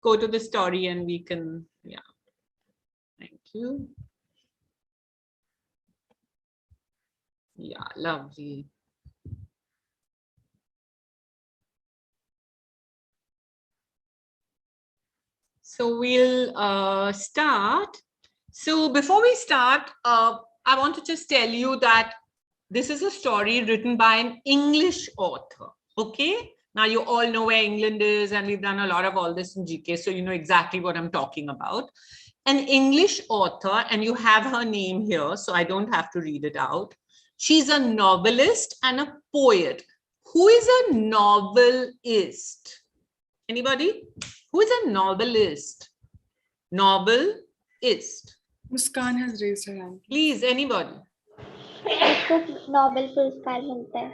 go to the story and we can, yeah. Thank you. Yeah, lovely. So we'll start. So before we start, I want to just tell you that this is a story written by an English author. Okay. Now you all know where England is, and we've done a lot of all this in GK, so you know exactly what I'm talking about. An English author, and you have her name here, so I don't have to read it out. She's a novelist and a poet. Who is a novelist? Anybody? Who is a novelist? Novelist. Muskan has raised her hand. Please, anybody. Nobel पुरस्कार मिलता है.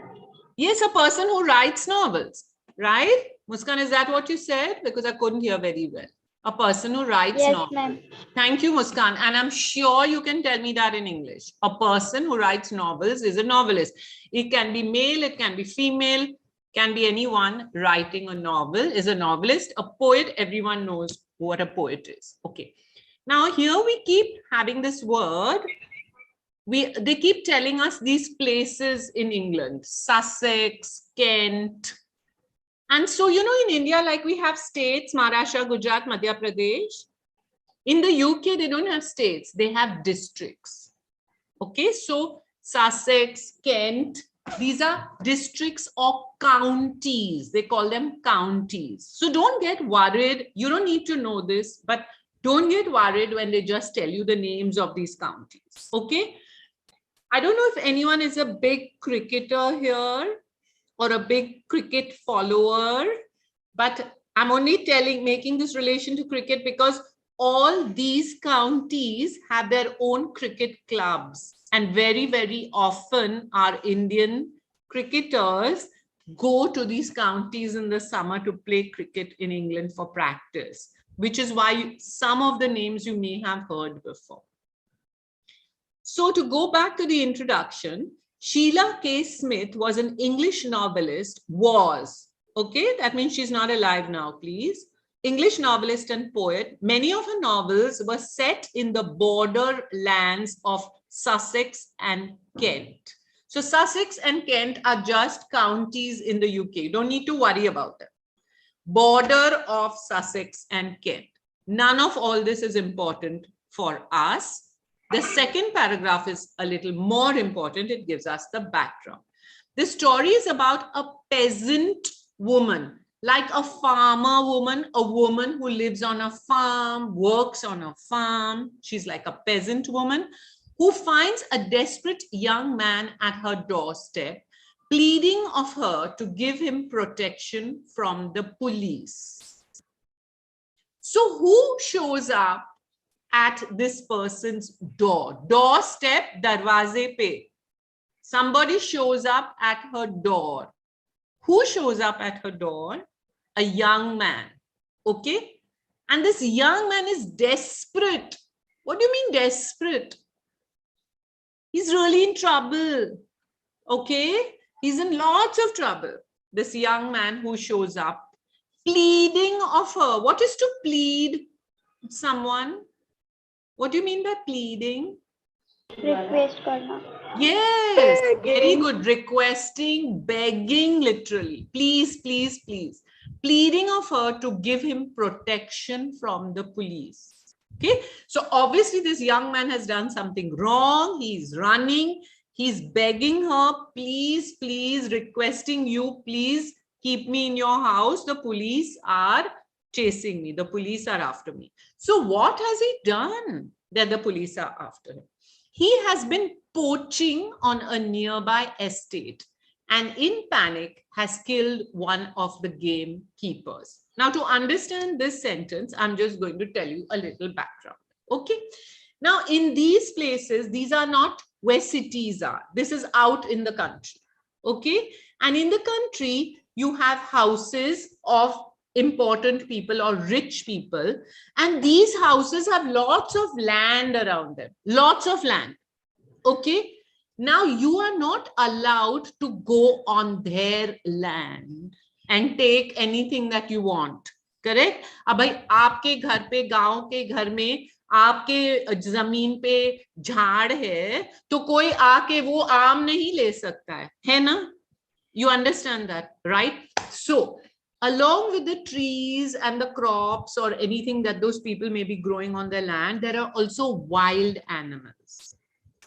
Yes, a person who writes novels, right? Muskan, is that what you said? Because I couldn't hear very well. A person who writes Yes, novels. ma'am. Thank you, Muskan. And I'm sure you can tell me that in English. A person who writes novels is a novelist. It can be male, it can be female, can be anyone writing a novel is a novelist. A poet, everyone knows what a poet is. Okay. Now here we keep having this word. They keep telling us these places in England, Sussex, Kent. And so, you know, in India, like we have states, Maharashtra, Gujarat, Madhya Pradesh. In the UK, they don't have states, they have districts. Okay, so Sussex, Kent, these are districts or counties. They call them counties. So don't get worried. You don't need to know this, but don't get worried when they just tell you the names of these counties. Okay. I don't know if anyone is a big cricketer here or a big cricket follower, but I'm only making this relation to cricket because all these counties have their own cricket clubs. And very, very often our Indian cricketers go to these counties in the summer to play cricket in England for practice, which is why some of the names you may have heard before. So to go back to the introduction, Sheila K Smith was an English novelist, okay, that means she's not alive now, please. English novelist and poet. Many of her novels were set in the border lands of Sussex and Kent. So Sussex and Kent are just counties in the UK. You don't need to worry about them. Border of Sussex and Kent. None of all this is important for us. The second paragraph is a little more important. It gives us the background. The story is about a peasant woman, like a farmer woman, a woman who lives on a farm, works on a farm. She's like a peasant woman who finds a desperate young man at her doorstep, pleading of her to give him protection from the police. So who shows up at this person's doorstep, darwaze pe? Somebody shows up at her door. Who shows up at her door? A young man. Okay. And this young man is desperate. What do you mean desperate? He's really in trouble. Okay. He's in lots of trouble. This young man who shows up, pleading of her. What is to plead someone? What do you mean by pleading? Request karna. Yes, very good. Requesting, begging, literally. Please, please, please. Pleading of her to give him protection from the police. Okay, so obviously this young man has done something wrong. He's running. He's begging her, please, please, requesting you, please keep me in your house. The police are chasing me. The police are after me. So what has he done that the police are after him? He has been poaching on a nearby estate and in panic has killed one of the gamekeepers. Now, to understand this sentence, I'm just going to tell you a little background. Okay. Now, in these places, these are not where cities are. This is out in the country. Okay. And in the country, you have houses of important people or rich people. And these houses have lots of land around them. Lots of land. Okay. Now, you are not allowed to go on their land and take anything that you want. Correct. अब भाई आपके घर पे, गांव के घर में आपके जमीन पे झाड़ है, तो कोई आके वो आम नहीं ले सकता है ना? You understand that, right? So along with the trees and the crops or anything that those people may be growing on their land, there are also wild animals.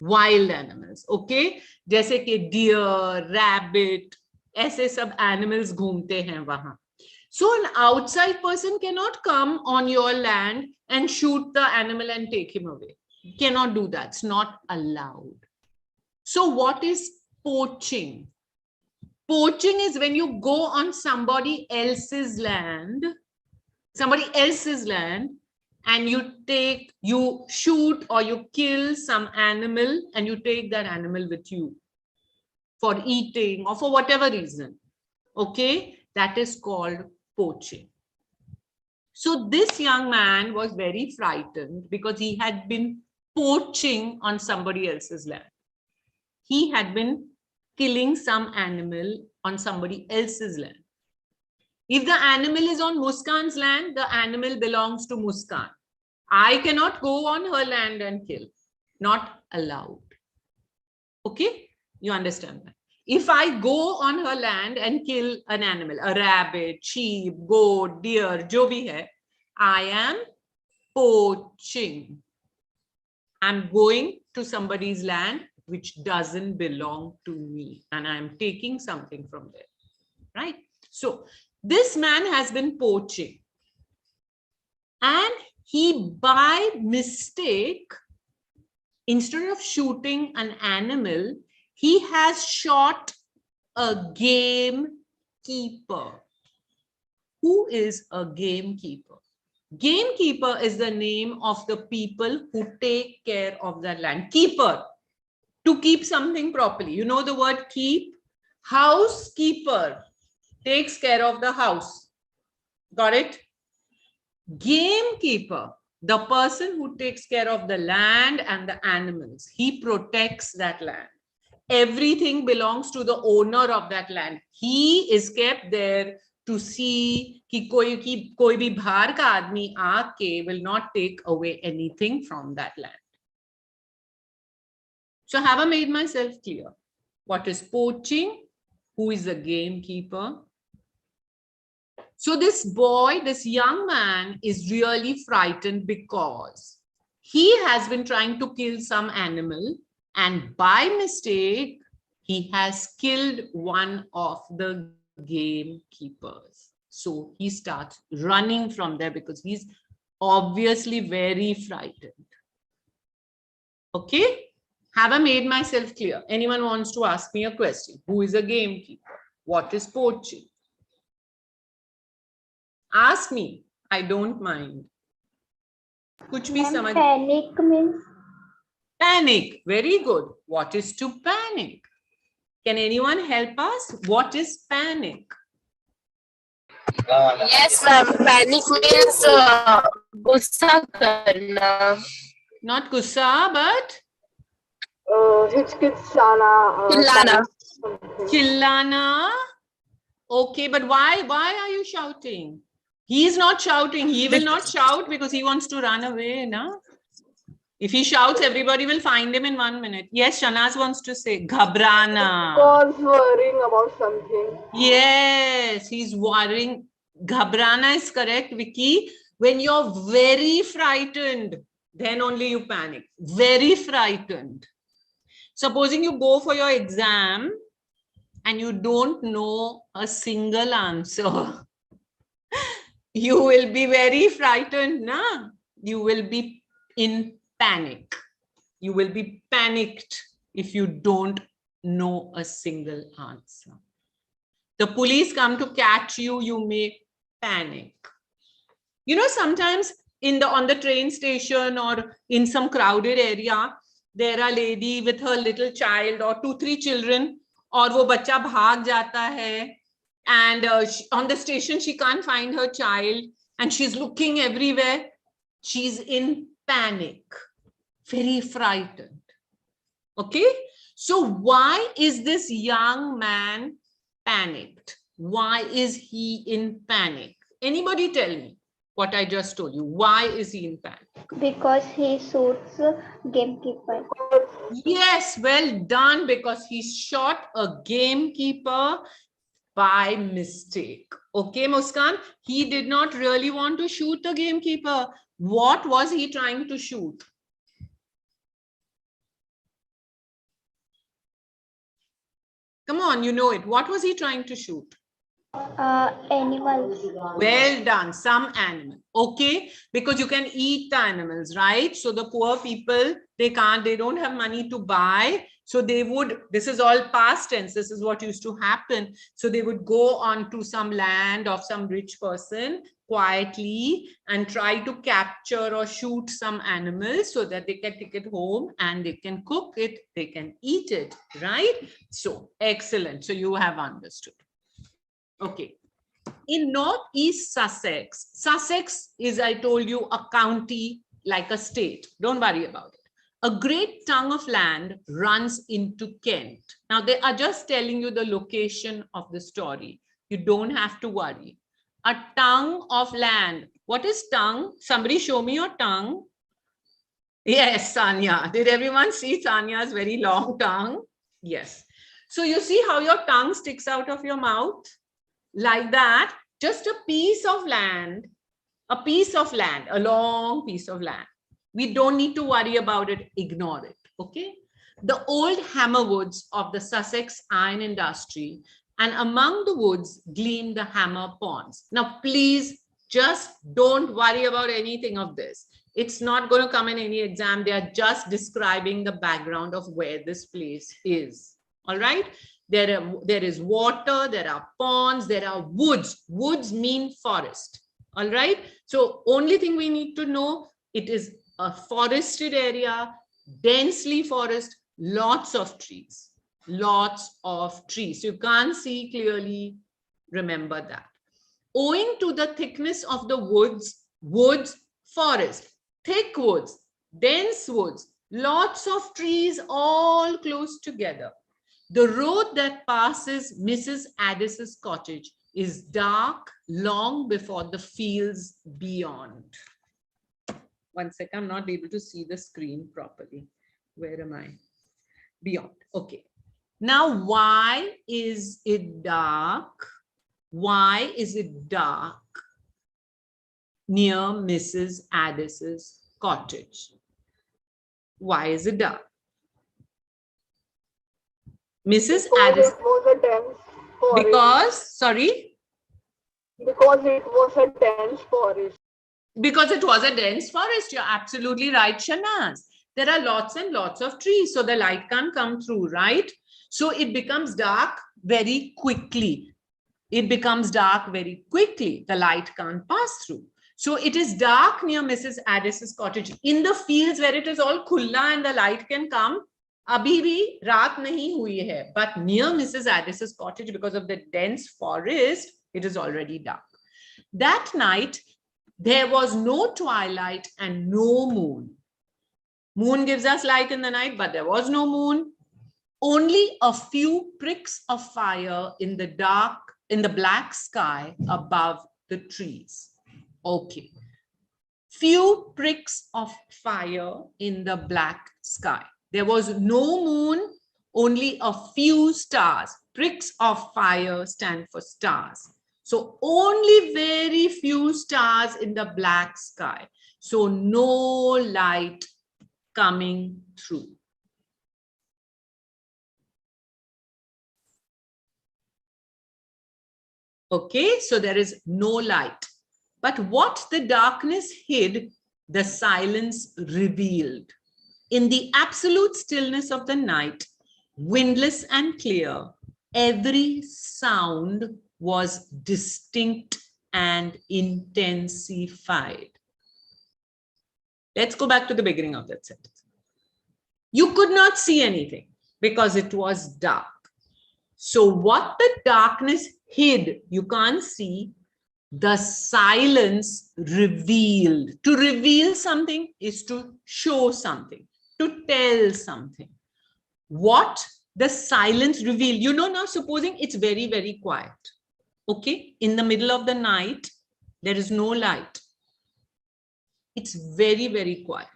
Wild animals, okay? जैसे कि deer, rabbit, ऐसे सब animals घूमते हैं वहां. So an outside person cannot come on your land and shoot the animal and take him away. Cannot do that. It's not allowed. So what is poaching? Poaching is when you go on somebody else's land, and you shoot or you kill some animal and you take that animal with you for eating or for whatever reason. Okay, that is called poaching. So this young man was very frightened because he had been poaching on somebody else's land. He had been killing some animal on somebody else's land. If the animal is on Muskan's land, the animal belongs to Muskan. I cannot go on her land and kill. Not allowed. Okay? You understand that? If I go on her land and kill an animal, a rabbit, sheep, goat, deer, jo bhi hai, I am poaching. I'm going to somebody's land which doesn't belong to me, and I'm taking something from there, right? So this man has been poaching, and he by mistake, instead of shooting an animal, he has shot a gamekeeper. Who is a gamekeeper? Gamekeeper is the name of the people who take care of the land. Keeper, to keep something properly. You know the word keep? Housekeeper takes care of the house. Got it? Gamekeeper, the person who takes care of the land and the animals. He protects that land. Everything belongs to the owner of that land. He is kept there to see कि कोई भी बाहर का आदमी आके will not take away anything from that land. So have I made myself clear? What is poaching? Who is the gamekeeper? So this boy, this young man is really frightened because he has been trying to kill some animal, and by mistake, he has killed one of the gamekeepers. So he starts running from there because he's obviously very frightened. Okay? Have I made myself clear? Anyone wants to ask me a question? Who is a gamekeeper? What is poaching? Ask me. I don't mind. Kuch bhi samajh. Panic means? Panic. Very good. What is to panic? Can anyone help us? What is panic? Yes, ma'am. Panic means gussa karna. Not gussa, but Chillana. chillana. Okay, but why are you shouting? He is not shouting. He will not shout because he wants to run away, no? If he shouts, everybody will find him in 1 minute. Yes, Shanaz wants to say ghabrana. Because worrying about something. Yes, he's worrying. Ghabrana is correct, Vicky. When you're very frightened, then only you panic. Very frightened. Supposing you go for your exam and you don't know a single answer, you will be very frightened, na? You will be in panic. You will be panicked if you don't know a single answer. The police come to catch you, you may panic. You know, sometimes on the train station or in some crowded area, there are a lady with her little child or 2-3 children, और वो बच्चा भाग जाता है, and on the station she can't find her child and she's looking everywhere. She's in panic, very frightened. Okay, so why is this young man panicked? Why is he in panic? Anybody tell me what I just told you. Why is he in panic? Because he shoots gamekeeper. Yes, well done, because he shot a gamekeeper by mistake. Okay, Muskan, he did not really want to shoot the gamekeeper. What was he trying to shoot? Come on, you know it. What was he trying to shoot? Animals. Well done, some animal. Okay, because you can eat the animals, right? So the poor people, they don't have money to buy. So they would, this is all past tense, this is what used to happen. So they would go on to some land of some rich person quietly and try to capture or shoot some animals so that they can take it home and they can cook it, they can eat it, right? So excellent. So you have understood. Okay. In northeast Sussex, Sussex is, I told you, a county like a state. Don't worry about it. A great tongue of land runs into Kent. Now, they are just telling you the location of the story. You don't have to worry. A tongue of land. What is tongue? Somebody show me your tongue. Yes, Sanya. Did everyone see Sanya's very long tongue? Yes. So you see how your tongue sticks out of your mouth? Like that, just a piece of land, a long piece of land. We don't need to worry about it, ignore it, okay? The old hammer woods of the Sussex iron industry, and among the woods gleam the hammer ponds. Now, please just don't worry about anything of this. It's not going to come in any exam. They are just describing the background of where this place is, all right? There is water, there are ponds, there are woods. Woods mean forest. All right. So only thing we need to know, it is a forested area, densely forest, lots of trees. Lots of trees. You can't see clearly. Remember that. Owing to the thickness of the woods, forest, thick woods, dense woods, lots of trees all close together. The road that passes Mrs. Addis's cottage is dark long before the fields beyond. One second, I'm not able to see the screen properly. Where am I? Beyond. Okay. Now, why is it dark? Why is it dark near Mrs. Addis's cottage? Why is it dark? Mrs. Addis. It was a dense forest. Because, sorry? Because it was a dense forest. Because it was a dense forest. You're absolutely right, Shanaz. There are lots and lots of trees, so the light can't come through, right? So it becomes dark very quickly. It becomes dark very quickly. The light can't pass through. So it is dark near Mrs. Addis's cottage. In the fields where it is all khulla and the light can come, abhi bhi raat nahi hui hai, but near Mrs. Addis's cottage, because of the dense forest, it is already dark. That night, there was no twilight and no moon. Moon gives us light in the night, but there was no moon. Only a few pricks of fire in the black sky above the trees. Okay. Few pricks of fire in the black sky. There was no moon, only a few stars. Pricks of fire stand for stars. So only very few stars in the black sky. So no light coming through. Okay, so there is no light. But what the darkness hid, the silence revealed. In the absolute stillness of the night, windless and clear, every sound was distinct and intensified. Let's go back to the beginning of that sentence. You could not see anything because it was dark. So what the darkness hid, you can't see, the silence revealed. To reveal something is to show something, to tell something. What the silence revealed, you know, now supposing it's very, very quiet. Okay, in the middle of the night, There is no light. It's very, very quiet.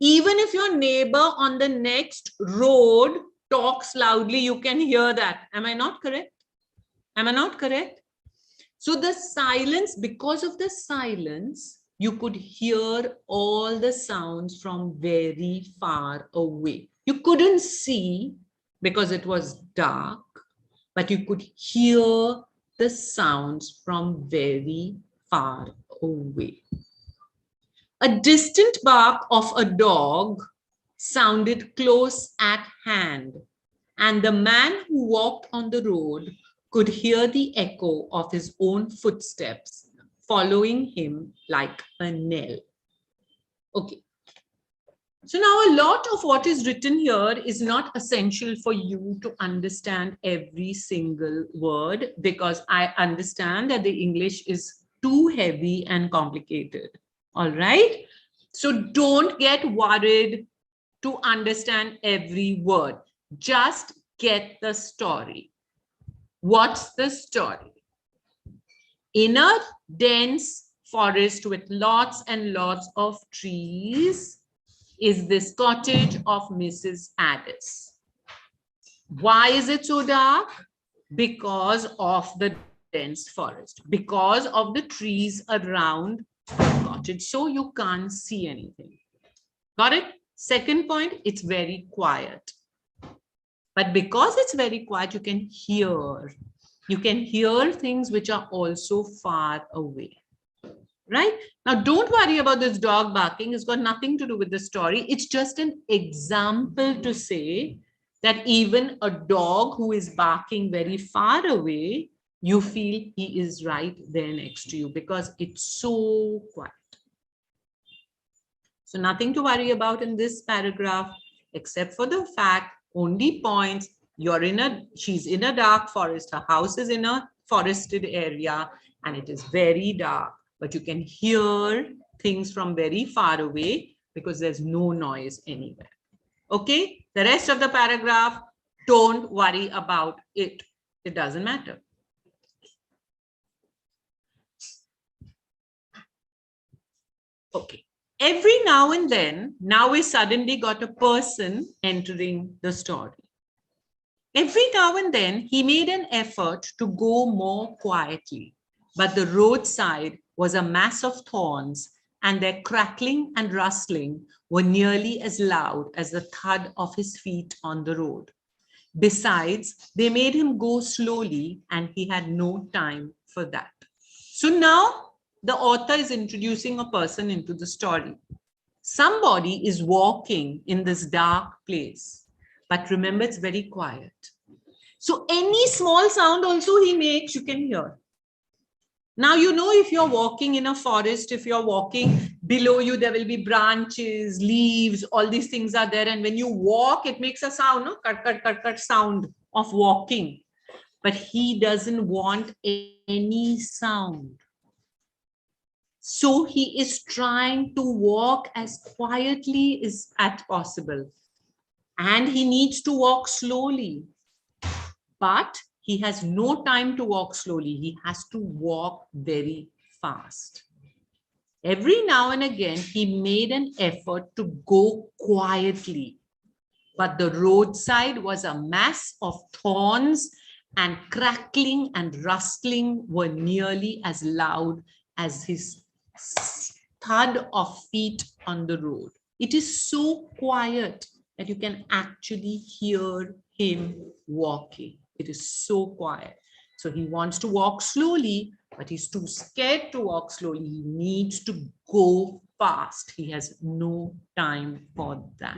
Even if your neighbor on the next road talks loudly, you can hear that. Am I not correct? Am I not correct? So the silence, because of the silence, you could hear all the sounds from very far away. You couldn't see because it was dark, but you could hear the sounds from very far away. A distant bark of a dog sounded close at hand, and the man who walked on the road could hear the echo of his own footsteps following him like a knell. Okay. So now a lot of what is written here is not essential for you to understand every single word, because I understand that the English is too heavy and complicated. All right. So don't get worried to understand every word. Just get the story. What's the story? In a dense forest with lots and lots of trees is this cottage of Mrs. Addis. Why is it so dark? Because of the dense forest, because of the trees around the cottage. So you can't see anything. Got it? Second point, it's very quiet. But because it's very quiet, you can hear. You can hear things which are also far away. Right? Now, don't worry about this dog barking. It's got nothing to do with the story. It's just an example to say that even a dog who is barking very far away, you feel he is right there next to you because it's so quiet. So nothing to worry about in this paragraph, except for the fact, only points, she's in a dark forest, her house is in a forested area, and it is very dark. But you can hear things from very far away because there's no noise anywhere. Okay, the rest of the paragraph, don't worry about it. It doesn't matter. Okay, every now and then, now we suddenly got a person entering the story. Every now and then, he made an effort to go more quietly, but the roadside was a mass of thorns, and their crackling and rustling were nearly as loud as the thud of his feet on the road. Besides, they made him go slowly, and he had no time for that. So now the author is introducing a person into the story. Somebody is walking in this dark place, but remember, it's very quiet. So any small sound also he makes, you can hear. Now, you know, if you're walking in a forest, if you're walking below you, there will be branches, leaves, all these things are there. And when you walk, it makes a sound, no? Cut, cut, cut, cut sound of walking. But he doesn't want any sound. So he is trying to walk as quietly as possible. And he needs to walk slowly. But he has no time to walk slowly. He has to walk very fast. Every now and again, he made an effort to go quietly. But the roadside was a mass of thorns, and crackling and rustling were nearly as loud as his thud of feet on the road. It is so quiet that you can actually hear him walking. It is so quiet. So he wants to walk slowly, but he's too scared to walk slowly. He needs to go fast. He has no time for that.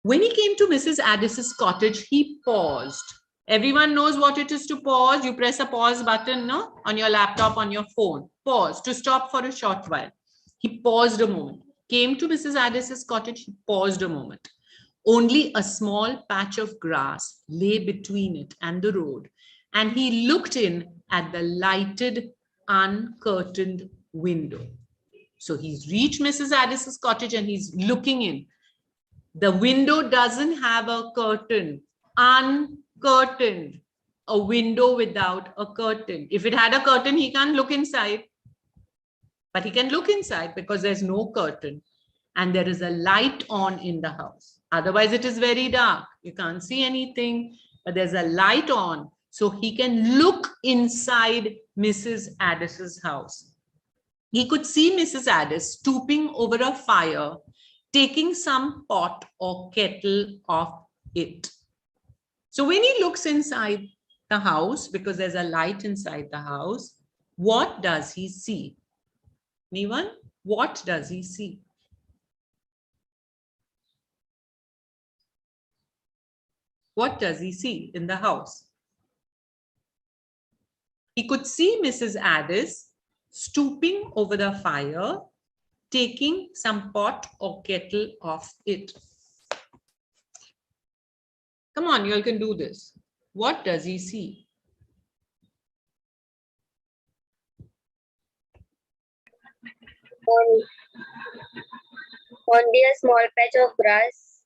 When he came to Mrs. Addis's cottage, he paused. Everyone knows what it is to pause. You press a pause button, no? On your laptop, on your phone. Pause to stop for a short while. He paused a moment. Came to Mrs. Addis's cottage, he paused a moment. Only a small patch of grass lay between it and the road, and he looked in at the lighted, uncurtained window. So he's reached Mrs. Addis's cottage and he's looking in. The window doesn't have a curtain, uncurtained. a window without a curtain. If it had a curtain, he can't look inside. But he can look inside because there's no curtain. And there is a light on in the house. Otherwise, it is very dark. You can't see anything, but there's a light on. So he can look inside Mrs. Addis's house. He could see Mrs. Addis stooping over a fire, taking some pot or kettle off it. So when he looks inside the house, because there's a light inside the house, what does he see? Anyone? What does he see? What does he see in the house? He could see Mrs. Addis stooping over the fire, taking some pot or kettle off it. Come on, you all can do this. What does he see? Only a small patch of grass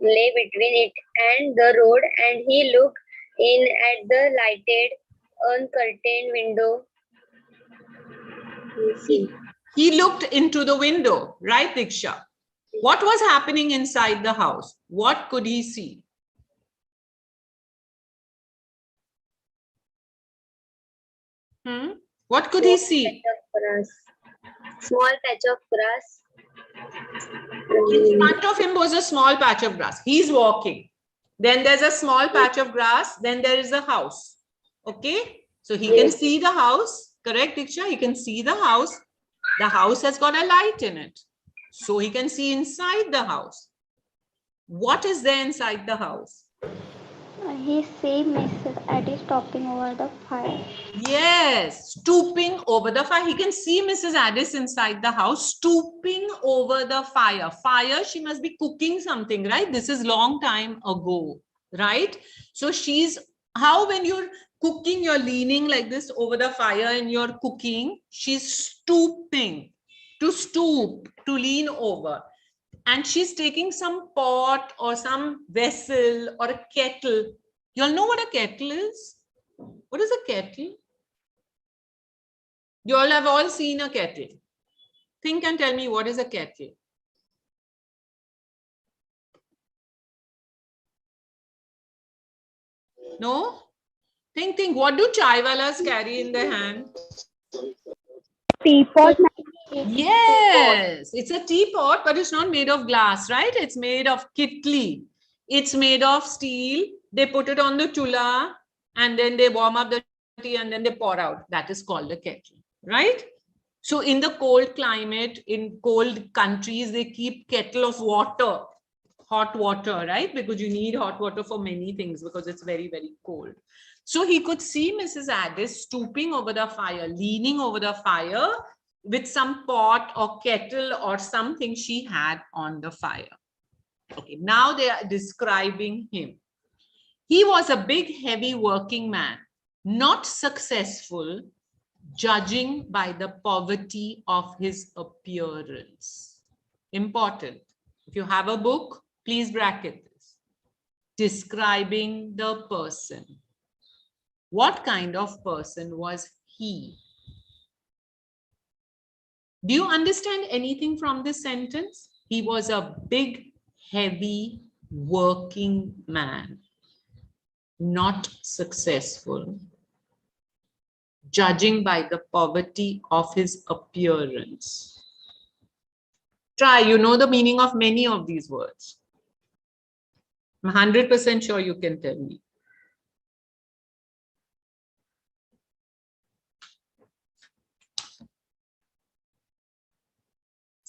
lay between it and the road, and he looked in at the lighted, uncurtained window. He looked into the window, right, Diksha? What was happening inside the house? What could he see? What could he see? Small patch of grass. In front of him was a small patch of grass. He's walking. Then there's a small patch of grass. Then there is a house. Okay. So he can see the house. Correct, Diksha? He can see the house. The house has got a light in it. So he can see inside the house. What is there inside the house? He see Mrs. Addis stopping over the fire. Yes, stooping over the fire. He can see Mrs. Addis inside the house, stooping over the fire. Fire, she must be cooking something, right? This is long time ago, right? So she's, how when you're cooking, you're leaning like this over the fire and you're cooking, she's stooping, to stoop, to lean over. And she's taking some pot or some vessel or a kettle. You all know what a kettle is? What is a kettle? You all have all seen a kettle. Think and tell me, what is a kettle? No? Think. What do chaiwalas carry in their hand? Teapot. Yes, it's a teapot, but it's not made of glass, right? It's made of kitli. It's made of steel. They put it on the chula and then they warm up the tea and then they pour out. That is called a kettle, right? So in the cold climate, in cold countries, they keep kettle of water, hot water, right? Because you need hot water for many things because it's very, very cold. So he could see Mrs. Addis stooping over the fire, leaning over the fire with some pot or kettle or something she had on the fire. Okay, now they are describing him. He was a big, heavy working man, not successful, judging by the poverty of his appearance. Important. If you have a book, please bracket this. Describing the person. What kind of person was he? Do you understand anything from this sentence? He was a big, heavy, working man, not successful, judging by the poverty of his appearance. Try, you know the meaning of many of these words. I'm 100% sure you can tell me.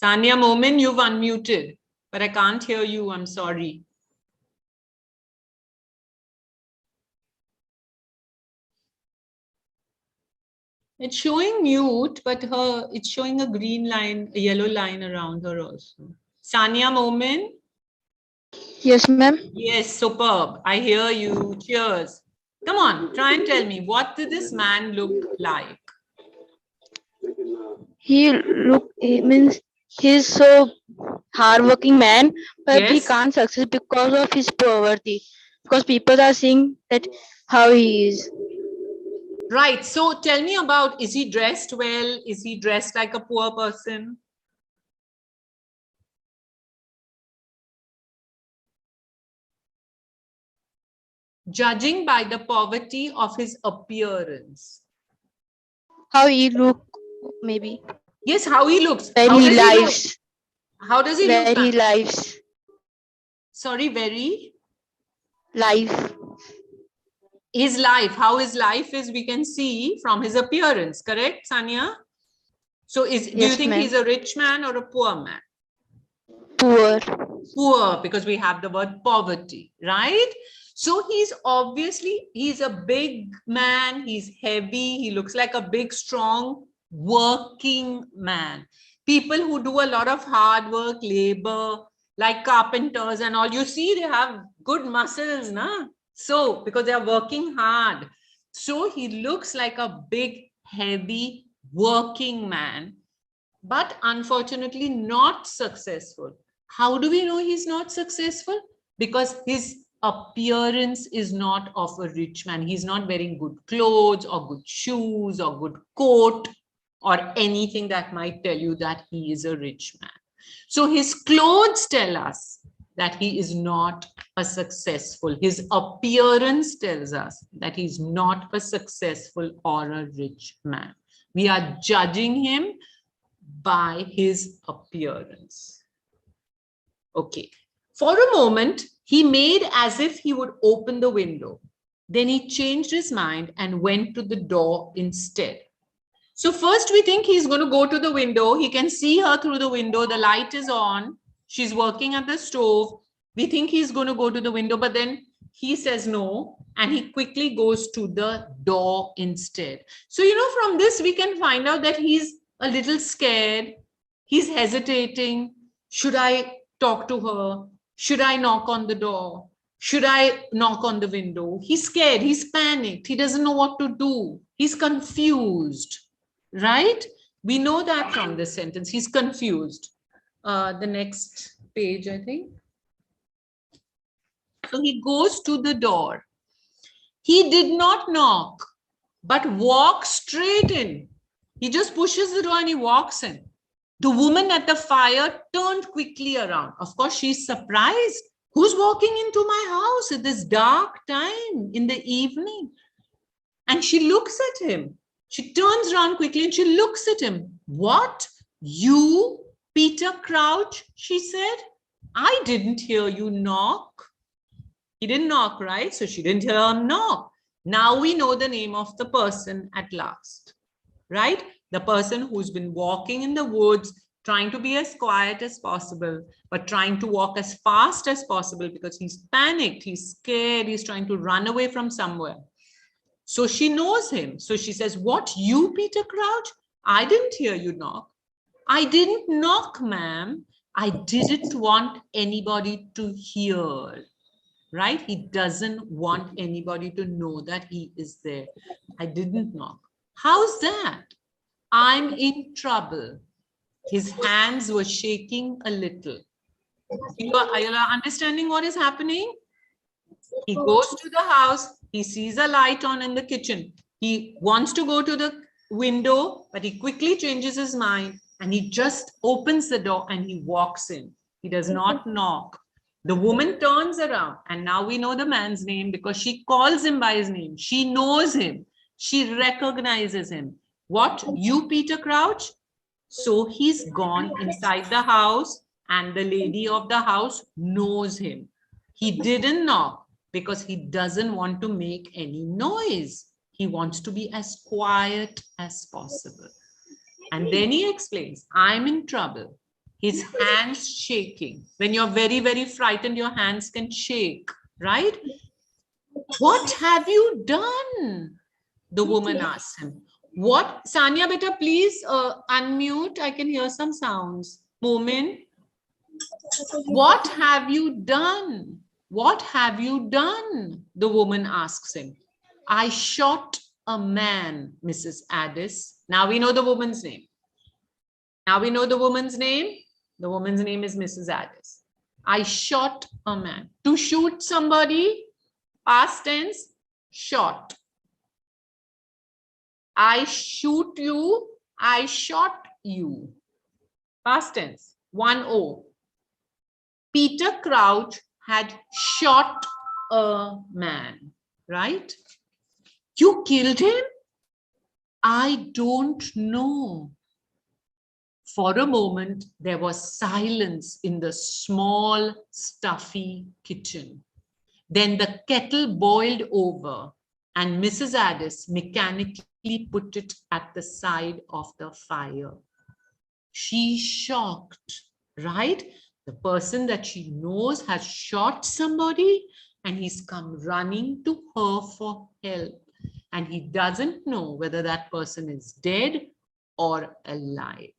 Sanya Momin, you've unmuted, but I can't hear you. I'm sorry. It's showing mute, but it's showing a green line, a yellow line around her also. Sanya Momin? Yes, ma'am. Yes, superb. I hear you. Cheers. Come on, try and tell me, what did this man look like? He's so hardworking man, but he Yes. can't succeed because of his poverty. Because people are saying that how he is. Right. So tell me about, is he dressed well? Is he dressed like a poor person? Judging by the poverty of his appearance. How he look, maybe. Yes, how he looks. Where How he does he look? lives. How does he Where look? he lives. Sorry, very? Life. His life, how his life is, we can see from his appearance, correct, Sanya? So do you Yes, think ma'am. he's a rich man or a poor man? Poor. Poor, because we have the word poverty, right? So he's a big man, he's heavy, he looks like a big, strong, working man. People who do a lot of hard work, labor, like carpenters and all, you see, they have good muscles, na? So, because they are working hard. So he looks like a big, heavy, working man, but unfortunately not successful. How do we know he's not successful? Because his appearance is not of a rich man. He's not wearing good clothes or good shoes or good coat or anything that might tell you that he is a rich man. So his clothes tell us that he is not a successful. His appearance tells us that he's not a successful or a rich man. We are judging him by his appearance. Okay. For a moment, he made as if he would open the window. Then he changed his mind and went to the door instead. So first we think he's going to go to the window. He can see her through the window. The light is on. She's working at the stove. We think he's going to go to the window, but then he says no, and he quickly goes to the door instead. So, from this, we can find out that he's a little scared. He's hesitating. Should I talk to her? Should I knock on the door? Should I knock on the window? He's scared. He's panicked. He doesn't know what to do. He's confused, right? We know that from this sentence. He's confused. The next page, I think. So he goes to the door. He did not knock, but walks straight in. He just pushes the door and he walks in. The woman at the fire turned quickly around. Of course, she's surprised. Who's walking into my house at this dark time in the evening? And she looks at him. She turns around quickly and she looks at him. What? You, Peter Crouch? She said. I didn't hear you knock. He didn't knock, right? So she didn't hear him knock. Now we know the name of the person at last, right? The person who's been walking in the woods, trying to be as quiet as possible, but trying to walk as fast as possible because he's panicked, he's scared, he's trying to run away from somewhere. So she knows him. So she says, what, you, Peter Crouch? I didn't hear you knock. I didn't knock, ma'am. I didn't want anybody to hear. Right? He doesn't want anybody to know that he is there. I didn't knock. How's that? I'm in trouble. His hands were shaking a little. Are you understanding what is happening? He goes to the house. He sees a light on in the kitchen. He wants to go to the window, but he quickly changes his mind and he just opens the door and he walks in. He does not knock. The woman turns around and now we know the man's name because she calls him by his name. She knows him. She recognizes him. What? You, Peter Crouch? So he's gone inside the house and the lady of the house knows him. He didn't knock because he doesn't want to make any noise. He wants to be as quiet as possible. And then he explains, I'm in trouble. His hands shaking. When you're very, very frightened, your hands can shake, right? What have you done? The woman asks him. What? Sanya, beta, please unmute. I can hear some sounds. Moment. What have you done? What have you done? The woman asks him. I shot a man, Mrs. Addis. Now we know the woman's name. Now we know the woman's name. The woman's name is Mrs. Addis. I shot a man. To shoot somebody, past tense, shot. I shoot you, I shot you. Past tense, 1-0. Peter Crouch had shot a man, right? You killed him? I don't know. For a moment, there was silence in the small, stuffy kitchen. Then the kettle boiled over and Mrs. Addis mechanically put it at the side of the fire. She's shocked, right? The person that she knows has shot somebody and he's come running to her for help. And he doesn't know whether that person is dead or alive.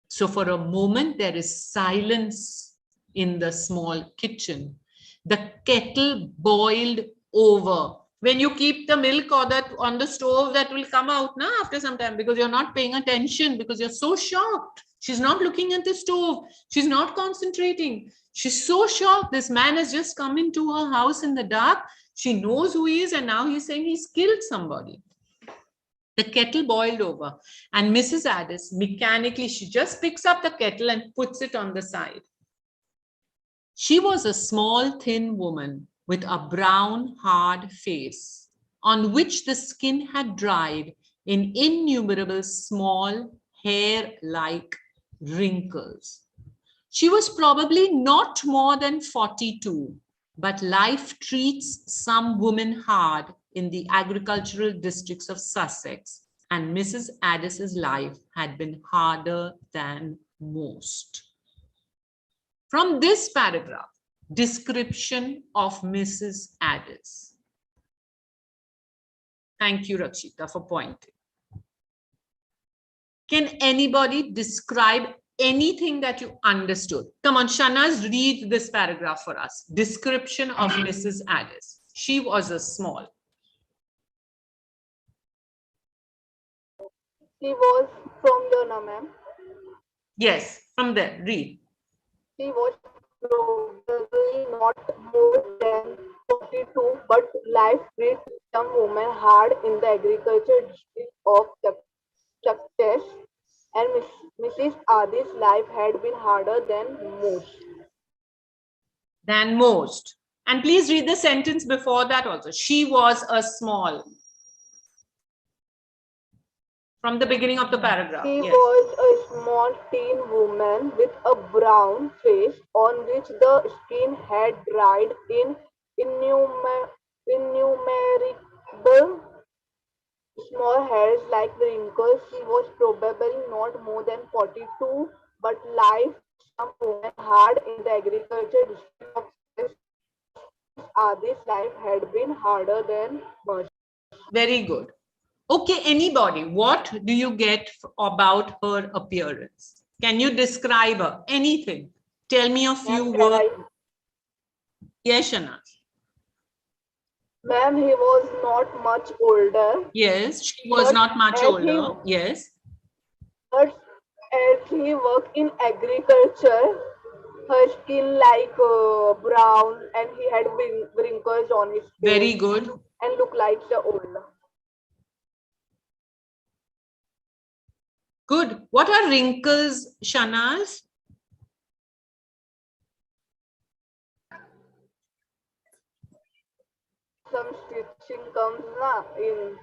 So for a moment, there is silence in the small kitchen. The kettle boiled over. When you keep the milk or that on the stove, that will come out now after some time because you're not paying attention, because you're so shocked. She's not looking at the stove. She's not concentrating. She's so shocked. This man has just come into her house in the dark. She knows who he is, and now he's saying he's killed somebody. The kettle boiled over, and Mrs. Addis mechanically, she just picks up the kettle and puts it on the side. She was a small, thin woman with a brown, hard face on which the skin had dried in innumerable small, hair-like wrinkles. She was probably not more than 42, but life treats some women hard in the agricultural districts of Sussex, and Mrs. Addis's life had been harder than most. From this paragraph, description of Mrs. Addis. Thank you, Rakshita, for pointing. Can anybody describe anything that you understood? Come on, Shanaz, read this paragraph for us. Description of Mrs. Addis. She was a small. She was from the ma'am. Yes, from there, read. She was probably not more than 42, but life treats some women hard in the agriculture district of Sussex, and Mrs. Addis' life had been harder than most. Than most. And please read the sentence before that also. She was a small. From the beginning of the paragraph. She Yes. was a small thin woman with a brown face on which the skin had dried in innumerable small hairs like wrinkles. She was probably not more than 42, but life some women hard in the agriculture district of this life had been harder than most. Very good. Okay, anybody, what do you get about her appearance? Can you describe her? Anything? Tell me a few words. Yes, Shanaz. Ma'am, he was not much older. Yes, she was not much older. Yes. But as he worked in agriculture, her skin like brown, and he had wrinkles on his face. Very good. And looked like the older. Good. What are wrinkles, Shanaz? Some stitching comes in.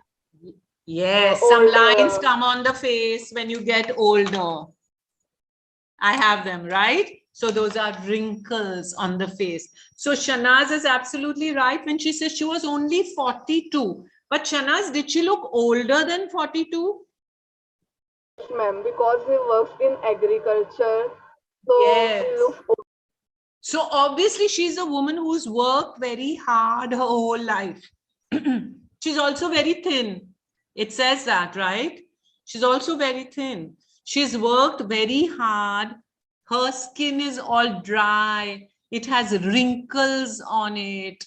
Yes, some lines come on the face when you get older. I have them, right? So those are wrinkles on the face. So Shanaz is absolutely right when she says she was only 42. But Shanaz, did she look older than 42? Yes, ma'am, because he works in agriculture. So yes. He looks old. So obviously she's a woman who's worked very hard her whole life. She's also very thin. It says that, right? She's also very thin. She's worked very hard. Her skin is all dry. It has wrinkles on it.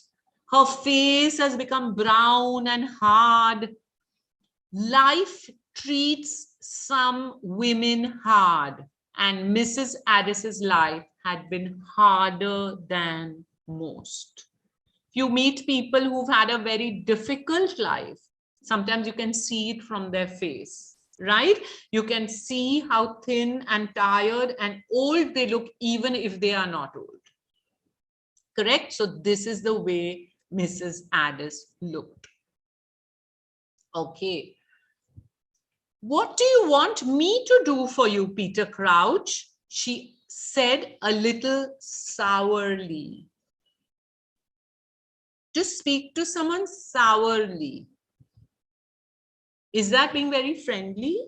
Her face has become brown and hard. Life treats some women hard, and Mrs. Addis's life had been harder than most. you meet people who've had a very difficult life, sometimes you can see it from their face, right? You can see how thin and tired and old they look, even if they are not old. Correct? So this is the way Mrs. Addis looked. Okay. What do you want me to do for you, Peter Crouch? She said a little sourly. To speak to someone sourly. Is that being very friendly?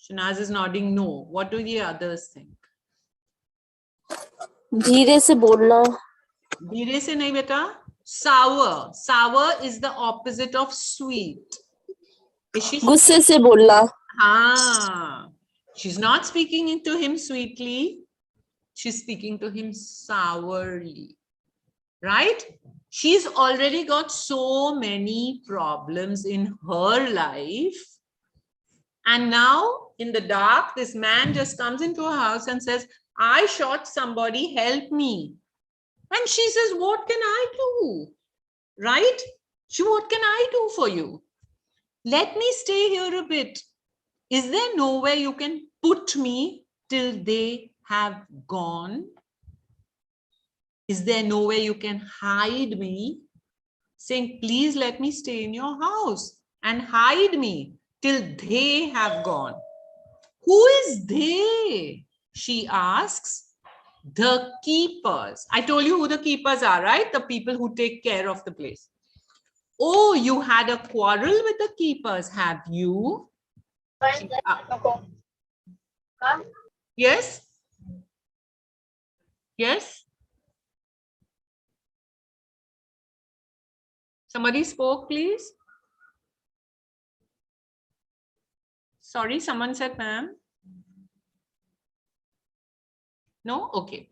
Shanaz is nodding no. What do the others think? धीरे से बोलना. धीरे से नहीं बेटा. Sour. Sour is the opposite of sweet. Is she? गुस्से से बोलना. Ah, she's not speaking to him sweetly. She's speaking to him sourly, right? She's already got so many problems in her life. And now in the dark, this man just comes into her house and says, I shot somebody, help me. And she says, what can I do? Right? What can I do for you? Let me stay here a bit. Is there nowhere you can put me till they have gone? Is there nowhere you can hide me? Saying, please let me stay in your house and hide me till they have gone. Who is they? She asks. The keepers. I told you who the keepers are, right? The people who take care of the place. Oh, you had a quarrel with the keepers, have you? Yes? Yes? Somebody spoke, please. Sorry, someone said, ma'am. No? Okay.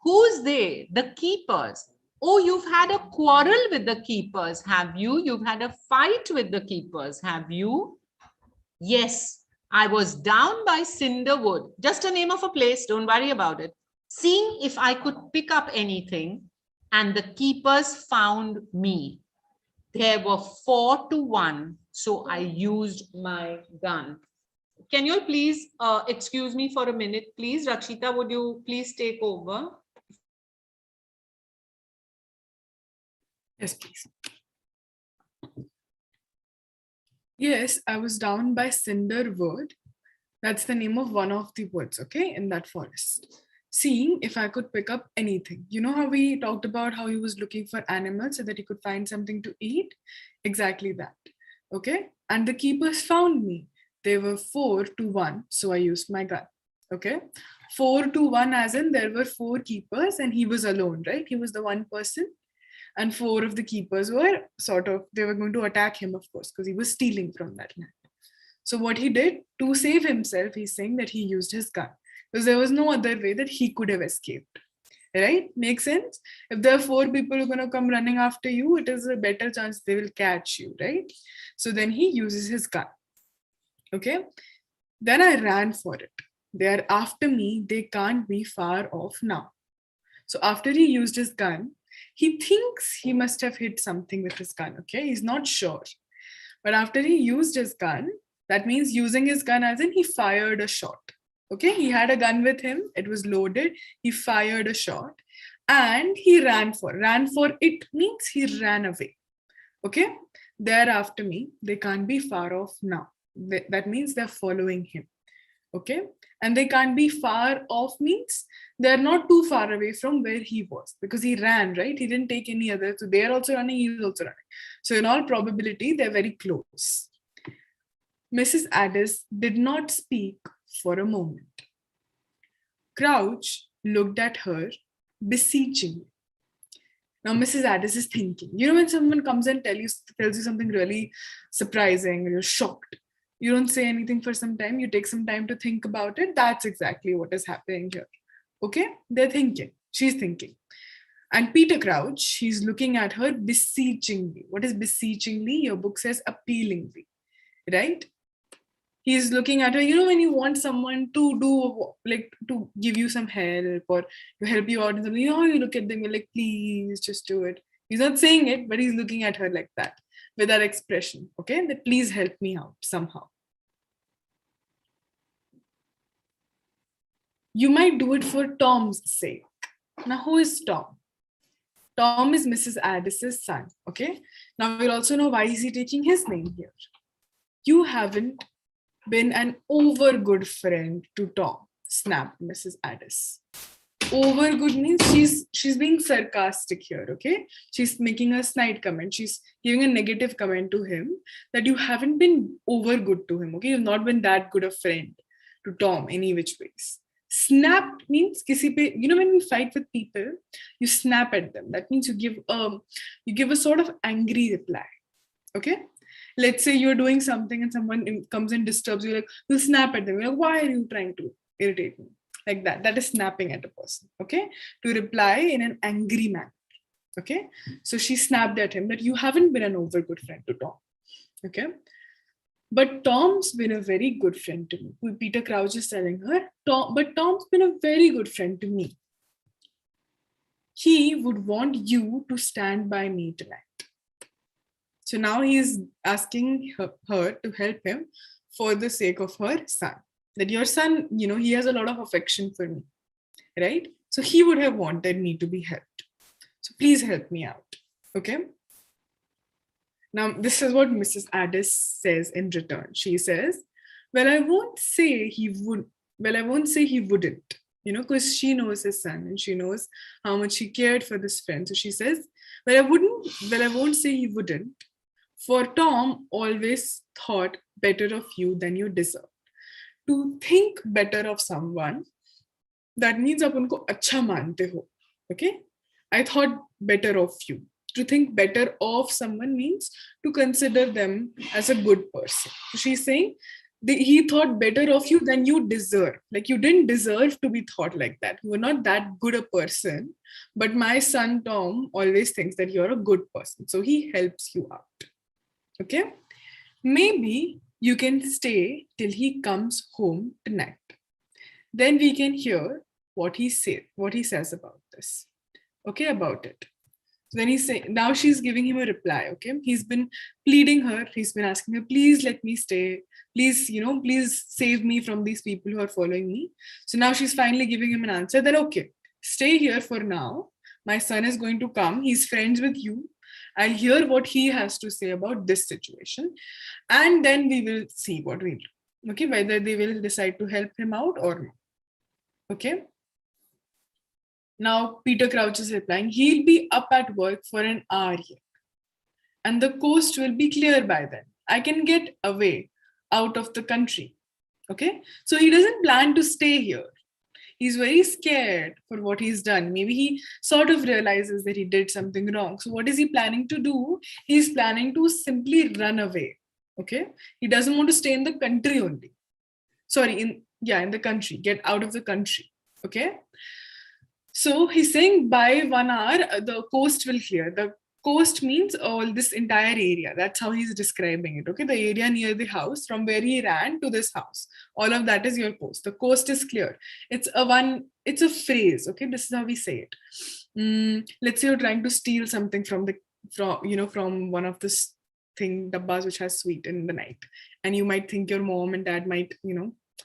Who's they? The keepers. Oh, you've had a quarrel with the keepers, have you? You've had a fight with the keepers, have you? Yes, I was down by Cinderwood. Just a name of a place, don't worry about it. Seeing if I could pick up anything, and the keepers found me. There were 4 to 1, so I used my gun. Can you please excuse me for a minute, please? Rakshita, would you please take over? Yes, please. Yes, I was down by Cinderwood. That's the name of one of the woods, okay, in that forest. Seeing if I could pick up anything. You know how we talked about how he was looking for animals so that he could find something to eat? Exactly that, okay? And the keepers found me. They were 4 to 1, so I used my gun, okay? 4 to 1 as in there were 4 keepers and he was alone, right? He was the one person. And 4 of the keepers were they were going to attack him, of course, because he was stealing from that land. So what he did to save himself, he's saying that he used his gun because there was no other way that he could have escaped, right? Makes sense? If there are 4 people who are going to come running after you, it is a better chance they will catch you, right? So then he uses his gun, okay? Then I ran for it. They are after me. They can't be far off now. So after he used his gun, he thinks he must have hit something with his gun, okay? He's not sure. But after he used his gun, that means using his gun as in he fired a shot, okay? He had a gun with him. It was loaded. He fired a shot and he ran for it means he ran away, okay? They're after me. They can't be far off now. That means they're following him, okay? And they can't be far off means they're not too far away from where he was because he ran, right? He didn't take any other. So they're also running, he's also running. So in all probability, they're very close. Mrs. Addis did not speak for a moment. Crouch looked at her beseechingly. Now Mrs. Addis is thinking, you know, when someone comes and tells you something really surprising, you're shocked. You don't say anything for some time, you take some time to think about it. That's exactly what is happening here. Okay, they're thinking, she's thinking. And Peter Crouch, he's looking at her beseechingly. What is beseechingly? Your book says appealingly, right? He's looking at her, you know, when you want someone to do, like, to give you some help or to help you out in something, you know, you look at them, you're like, please just do it. He's not saying it, but he's looking at her like that with that expression, okay? That please help me out somehow. You might do it for Tom's sake. Now, who is Tom? Tom is Mrs. Addis's son, okay? Now, we'll also know why is he taking his name here. You haven't been an over good friend to Tom, snapped Mrs. Addis. Over good means she's being sarcastic here, okay? She's making a snide comment. She's giving a negative comment to him that you haven't been over good to him, okay? You've not been that good a friend to Tom any which ways. Snap means kisi pe, you know, when we fight with people, you snap at them. That means you give a sort of angry reply, okay? Let's say you're doing something and someone comes and disturbs you, like, you snap at them. You're like, why are you trying to irritate me? Like that. That is snapping at a person, okay? To reply in an angry manner, okay? So she snapped at him that you haven't been an over good friend to Tom, okay? But Tom's been a very good friend to me. Peter Crouch is telling her, but Tom's been a very good friend to me. He would want you to stand by me tonight. So now he is asking her to help him for the sake of her son. That your son, you know, he has a lot of affection for me, right? So he would have wanted me to be helped. So please help me out, okay? Now, this is what Mrs. Addis says in return. She says, well, I won't say he would. Well, I won't say he wouldn't, you know, because she knows his son and she knows how much he cared for this friend. So she says, well, I won't say he wouldn't. For Tom always thought better of you than you deserve. To think better of someone, that means आप उनको अच्छा मानते हो, okay? I thought better of you. To think better of someone means to consider them as a good person. So she's saying he thought better of you than you deserve. Like you didn't deserve to be thought like that. You were not that good a person. But my son Tom always thinks that you're a good person. So he helps you out. Okay? Maybe you can stay till he comes home tonight. Then we can hear what he says about this. Okay, about it. So then he's saying, now she's giving him a reply, okay? He's been pleading her, he's been asking her, please let me stay. Please, you know, please save me from these people who are following me. So now she's finally giving him an answer that, okay, stay here for now. My son is going to come. He's friends with you. I'll hear what he has to say about this situation. And then we will see what we do. Okay, whether they will decide to help him out or not. Okay. Now, Peter Crouch is replying, he'll be up at work for an hour here. And the coast will be clear by then. I can get away out of the country. Okay. So he doesn't plan to stay here. He's very scared for what he's done. Maybe he sort of realizes that he did something wrong. So what is he planning to do? He's planning to simply run away. Okay. He doesn't want to stay in the country only. Sorry, in the country. Get out of the country. Okay. So he's saying by 1 hour, the coast will clear. The coast means all this entire area. That's how he's describing it. Okay, the area near the house from where he ran to this house. All of that is your coast. The coast is clear. It's a phrase. Okay, this is how we say it. Let's say you're trying to steal something from one of this thing dabbas which has sweet in the night, and you might think your mom and dad might,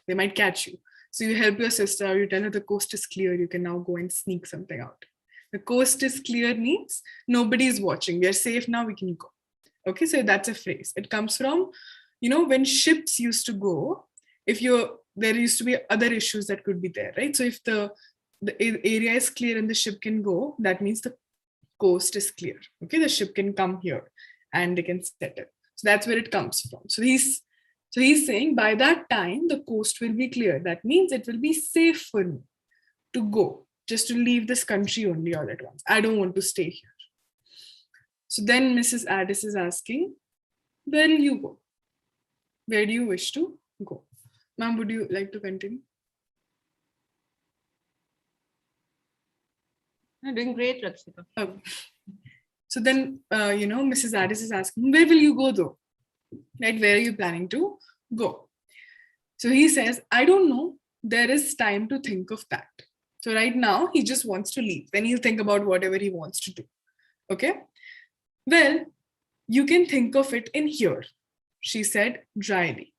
they might catch you. So you help your sister, you tell her the coast is clear, you can now go and sneak something out. The coast is clear means nobody is watching. We are safe now, we can go. Okay, so that's a phrase. It comes from, when ships used to go, there used to be other issues that could be there, right? So if the area is clear and the ship can go, that means the coast is clear. Okay, the ship can come here and they can settle. So that's where it comes from. So he's saying by that time, the coast will be clear. That means it will be safe for me to go, just to leave this country only all at once. I don't want to stay here. So then Mrs. Addis is asking, where will you go? Where do you wish to go? Ma'am, would you like to continue? You're doing great, Rakshita. Okay. So then, Mrs. Addis is asking, where will you go though? Right, where are you planning to go? So he says, I don't know. There is time to think of that. So right now, he just wants to leave. Then he'll think about whatever he wants to do. Okay? Well, you can think of it in here, she said dryly.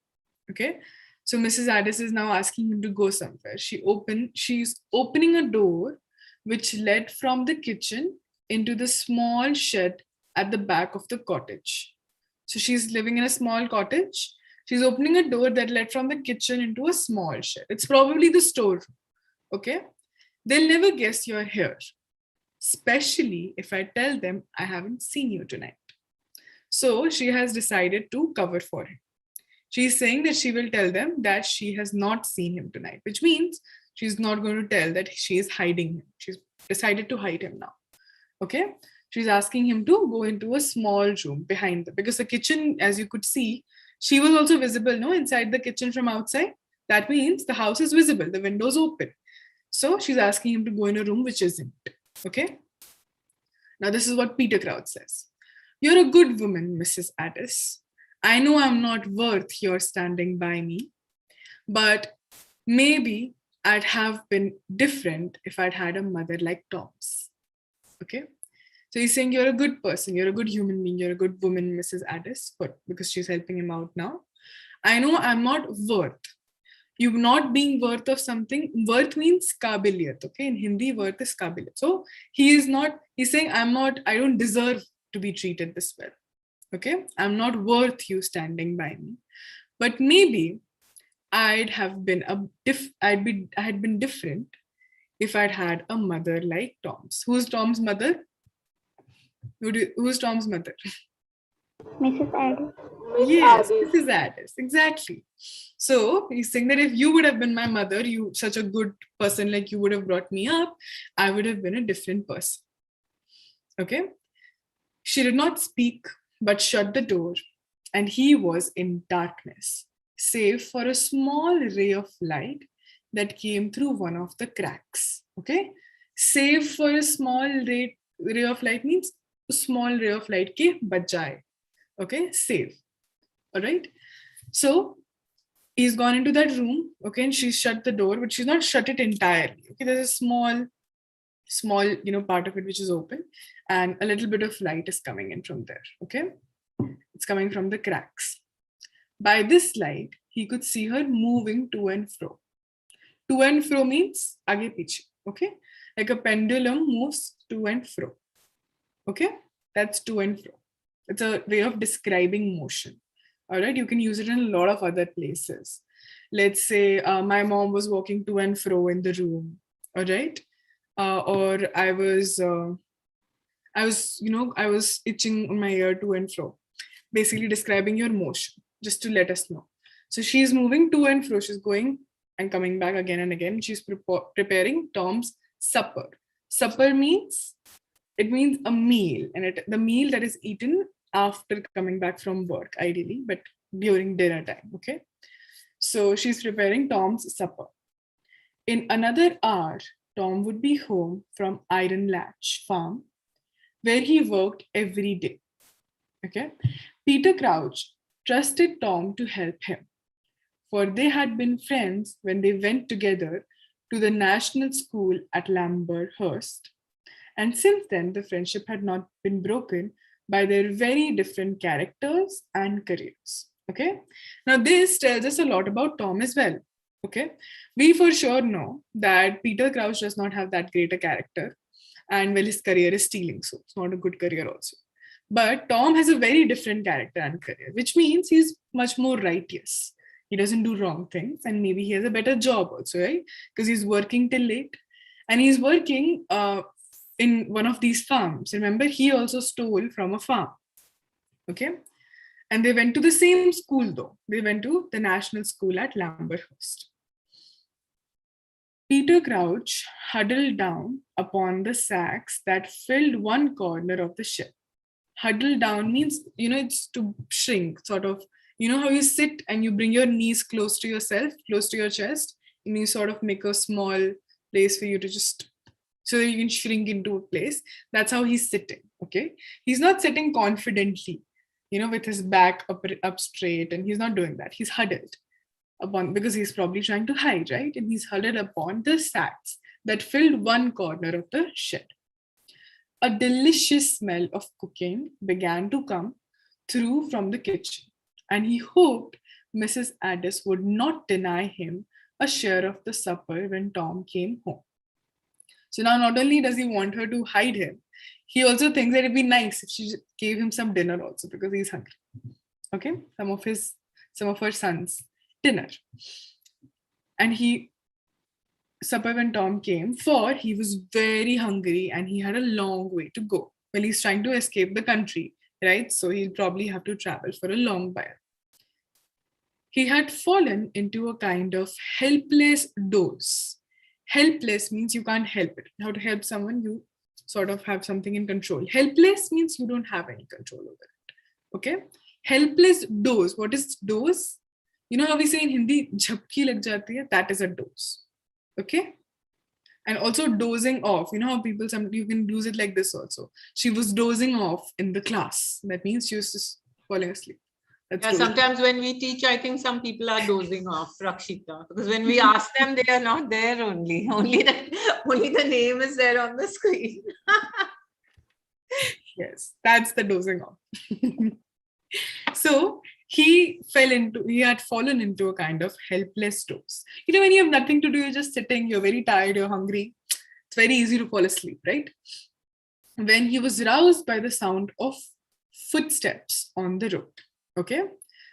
Okay? So Mrs. Addis is now asking him to go somewhere. She's opening a door which led from the kitchen into the small shed at the back of the cottage. So she's living in a small cottage. She's opening a door that led from the kitchen into a small shed. It's probably the storeroom. Okay? They'll never guess you're here, especially if I tell them I haven't seen you tonight. So she has decided to cover for him. She's saying that she will tell them that she has not seen him tonight, which means she's not going to tell that she is hiding him. She's decided to hide him now. Okay? She's asking him to go into a small room behind them, because the kitchen, as you could see, she was also visible, no, inside the kitchen from outside. That means the house is visible, the window's open. So she's asking him to go in a room which isn't. Okay? Now this is what Peter Crouch says. You're a good woman, Mrs. Addis. I know I'm not worth your standing by me, but maybe I'd have been different if I'd had a mother like Tom's. Okay? So he's saying you're a good person, you're a good human being, you're a good woman, Mrs. Addis, but because she's helping him out now. I know I'm not worth. You not being worth of something, worth means kabiliyat, okay? In Hindi, worth is kabiliyat. So he's saying I don't deserve to be treated this well, okay? I'm not worth you standing by me. But maybe I had been different if I'd had a mother like Tom's. Who's Tom's mother? Who's Tom's mother? Mrs. Addis. Yes, Mrs. Addis, exactly. So he's saying that if you would have been my mother, you such a good person, like you would have brought me up, I would have been a different person. Okay? She did not speak, but shut the door, and he was in darkness, save for a small ray of light that came through one of the cracks. Okay? Save for a small ray of light means a small ray of light ke bajaye. Okay, save. All right. So he's gone into that room. Okay, and she's shut the door, but she's not shut it entirely. Okay, there's a small, part of it which is open, and a little bit of light is coming in from there. Okay, it's coming from the cracks. By this light, he could see her moving to and fro. To and fro means aage piche. Okay, like a pendulum moves to and fro. Okay, that's to and fro. It's a way of describing motion. All right, you can use it in a lot of other places. Let's say my mom was walking to and fro in the room. All right, or I was itching on my ear to and fro. Basically describing your motion, just to let us know. So she's moving to and fro. She's going and coming back again and again. She's preparing Tom's supper. Supper means a meal, and the meal that is eaten after coming back from work, ideally, but during dinner time. Okay, so she's preparing Tom's supper. In another hour, Tom would be home from Iron Latch Farm, where he worked every day. Okay, Peter Crouch trusted Tom to help him, for they had been friends when they went together to the national school at Lamberhurst. And since then, the friendship had not been broken by their very different characters and careers. Okay. Now, this tells us a lot about Tom as well. Okay. We for sure know that Peter Crouch does not have that great a character, and well, his career is stealing, so it's not a good career also. But Tom has a very different character and career, which means he's much more righteous. He doesn't do wrong things, and maybe he has a better job also, right? Because he's working till late, and he's working in one of these farms. Remember, he also stole from a farm. Okay. And they went to the same school though. They went to the national school at Lamberhurst. Peter Crouch huddled down upon the sacks that filled one corner of the shed. Huddle down means, it's to shrink, sort of, how you sit and you bring your knees close to yourself, close to your chest, and you sort of make a small place for you to just, so that you can shrink into a place. That's how he's sitting, okay? He's not sitting confidently, with his back up straight, and he's not doing that. He's huddled, upon, because he's probably trying to hide, right? And he's huddled upon the sacks that filled one corner of the shed. A delicious smell of cooking began to come through from the kitchen, and he hoped Mrs. Addis would not deny him a share of the supper when Tom came home. So now not only does he want her to hide him, he also thinks that it'd be nice if she gave him some dinner also, because he's hungry. Okay, some of her sons' dinner. And supper when Tom came, for he was very hungry and he had a long way to go. Well, he's trying to escape the country, right? So he'll probably have to travel for a long while. He had fallen into a kind of helpless doze. Helpless means you can't help it. How to help someone, you sort of have something in control. Helpless means you don't have any control over it. Okay? Helpless doze. What is doze? You know how we say in Hindi, jhabki lag jati hai? That is a doze. Okay? And also dozing off. You know how people, you can use it like this also. She was dozing off in the class. That means she was just falling asleep. That's Yeah, sometimes when we teach, I think some people are dozing off, Rakshita, because when we ask them, they are not there only. Only the name is there on the screen. Yes, that's the dozing off. So he had fallen into a kind of helpless doze. You know, when you have nothing to do, you're just sitting, you're very tired, you're hungry. It's very easy to fall asleep, right? When he was roused by the sound of footsteps on the road. Okay,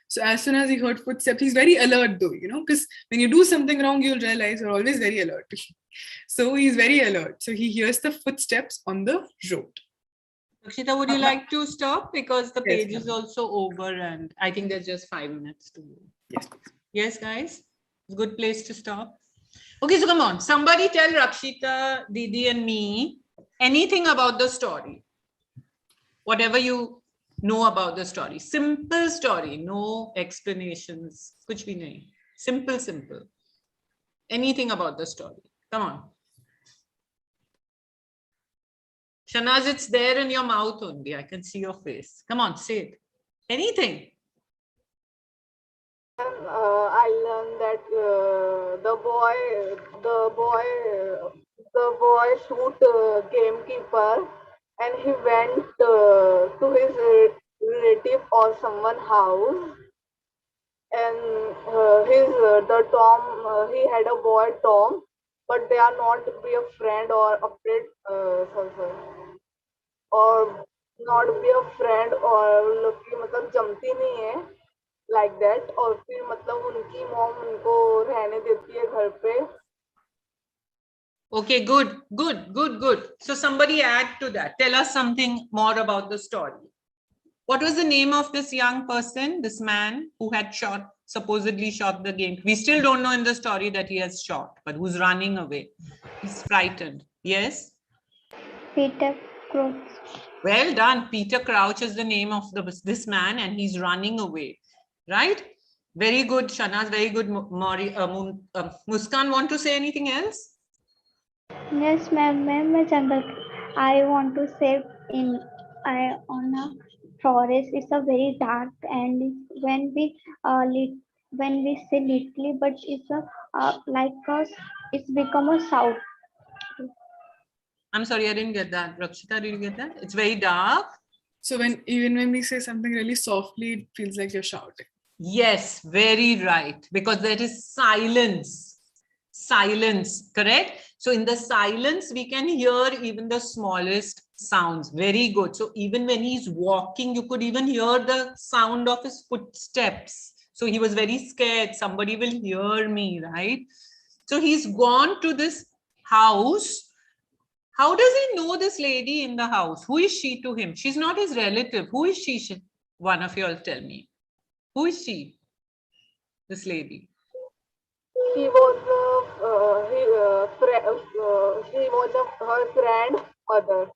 so as soon as he heard footsteps, he's very alert though, you know, because when you do something wrong, you'll realize you're always very alert. So he's very alert. So he hears the footsteps on the road. Rakshita, would you like to stop? Because the Yes, page is also over and I think there's just 5 minutes to go. Yes, please. Yes, guys? It's a good place to stop. Okay, so come on. Somebody tell Rakshita, Didi and me anything about the story. Whatever you know about the story. Simple story. No explanations. Kuch bhi nahi. Simple. Anything about the story. Come on. Shanaz, it's there in your mouth only. I can see your face. Come on, say it. Anything. I learned that the boy shoot Gamekeeper, and he went to his relative or someone house, and he had a boy Tom, but they are not be a friend or afraid, or not be a friend और लोग की मतलब जमती नहीं है like that, और फिर मतलब उनकी मॉम उनको रहने देती है घर पे. Okay, good. So somebody add to that. Tell us something more about the story. What was the name of this young person, this man who had supposedly shot the game? We still don't know in the story that he has shot, but who's running away. He's frightened. Yes? Peter Crouch. Well done. Peter Crouch is the name of this man and he's running away. Right? Very good, Shanaz. Very good, Muskan. Want to say anything else? Yes, ma'am. I want to say on a forest. It's a very dark, and when we say little, but it's it's become a sound. I'm sorry, I didn't get that. Rakshita, did you get that? It's very dark. So even when we say something really softly, it feels like you're shouting. Yes, very right. Because there is silence. Silence, correct? So in the silence, we can hear even the smallest sounds. Very good. So even when he's walking, you could even hear the sound of his footsteps. So he was very scared. Somebody will hear me, right? So he's gone to this house. How does he know this lady in the house? Who is she to him? She's not his relative. Who is she? One of you all tell me. Who is she? This lady. He was her grandmother.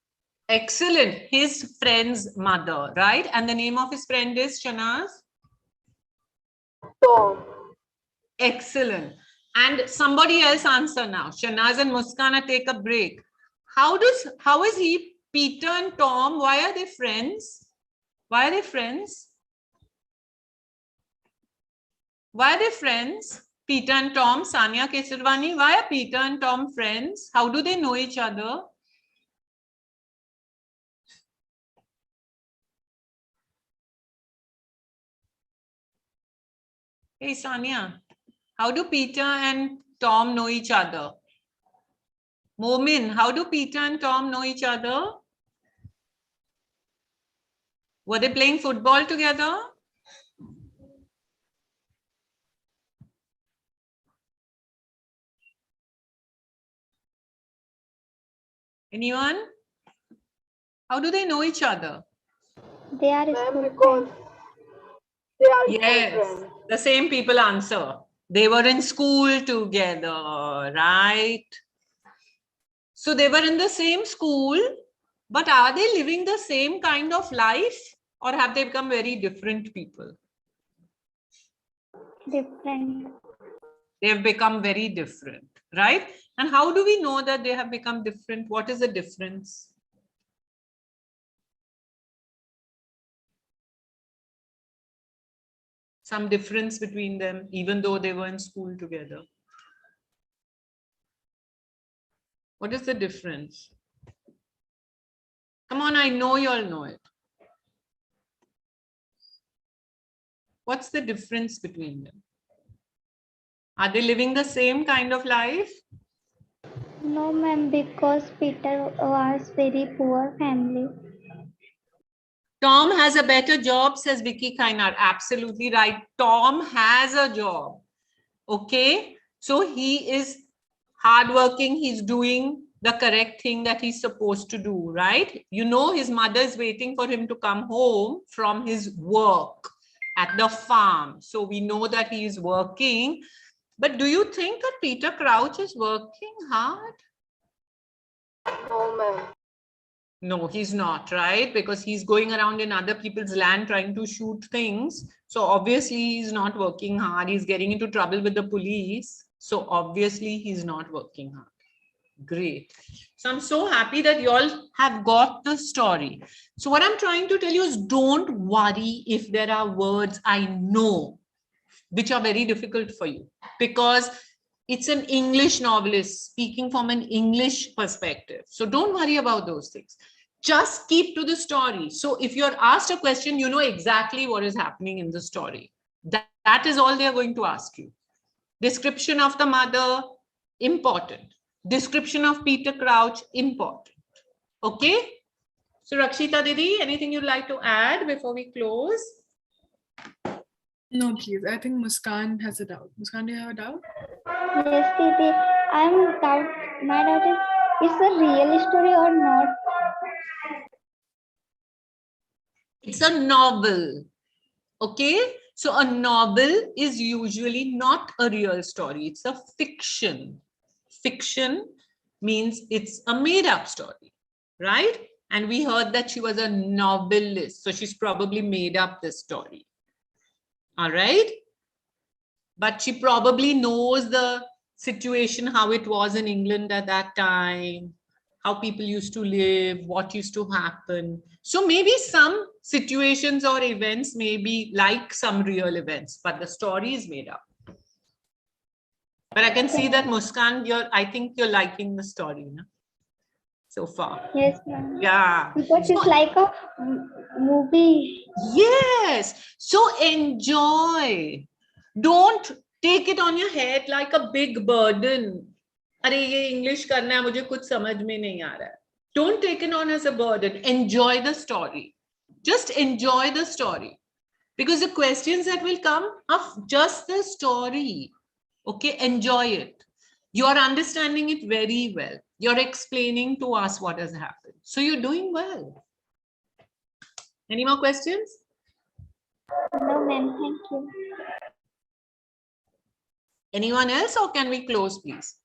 Excellent. His friend's mother, right? And the name of his friend is Shanaz? Tom. Excellent. And somebody else answer now. Shanaz and Muskana, take a break. How is he, Peter and Tom, why are they friends? Why are they friends? Why are they friends? Peter and Tom, Sanya Kesarwani, why are Peter and Tom friends? How do they know each other? Hey, Sanya, how do Peter and Tom know each other? Momin, how do Peter and Tom know each other? Were they playing football together? Anyone? How do they know each other? They are Ma'am, school because friends. they are school Yes, friends. the same people answer. They were in school together, right? So they were in the same school, but are they living the same kind of life or have they become very different people? Different. They have become very different, right? And how do we know that they have become different? What is the difference? Some difference between them, even though they were in school together. What is the difference? Come on, I know you all know it. What's the difference between them? Are they living the same kind of life? No, ma'am, because Peter was very poor family. Tom has a better job, says Vicky Kainar. Absolutely right. Tom has a job. Okay. So he is hardworking. He's doing the correct thing that he's supposed to do, right? You know, his mother is waiting for him to come home from his work at the farm. So we know that he is working. But do you think that Peter Crouch is working hard? No, ma'am. No, he's not, right? Because he's going around in other people's land trying to shoot things. So obviously he's not working hard. He's getting into trouble with the police. So obviously he's not working hard. Great. So I'm so happy that you all have got the story. So what I'm trying to tell you is don't worry if there are words I know which are very difficult for you, because it's an English novelist speaking from an English perspective. So don't worry about those things. Just keep to the story. So if you're asked a question, you know exactly what is happening in the story. That is all they are going to ask you. Description of the mother, important. Description of Peter Crouch, important. Okay? So Rakshita Didi, anything you'd like to add before we close? No, please. I think Muskan has a doubt. Muskan, do you have a doubt? Yes, Didi. My doubt is it's a real story or not? It's a novel. Okay, so a novel is usually not a real story. It's a fiction. Fiction means it's a made up story, right? And we heard that she was a novelist. So she's probably made up this story. All right. But she probably knows the situation, how it was in England at that time, how people used to live, what used to happen. So maybe some situations or events may be like some real events, but the story is made up. But I can see that Muskan, I think you're liking the story, no? So far. Yes, ma'am. Yeah. Because it's like a movie. Yes. So enjoy. Don't take it on your head like a big burden. अरे ये English करना है मुझे कुछ समझ में नहीं आ रहा है. Don't take it on as a burden. Enjoy the story. Just enjoy the story. Because the questions that will come are just the story. Okay, enjoy it. You're understanding it very well. You're explaining to us what has happened. So you're doing well. Any more questions? No, ma'am. Thank you. Anyone else, or can we close, please?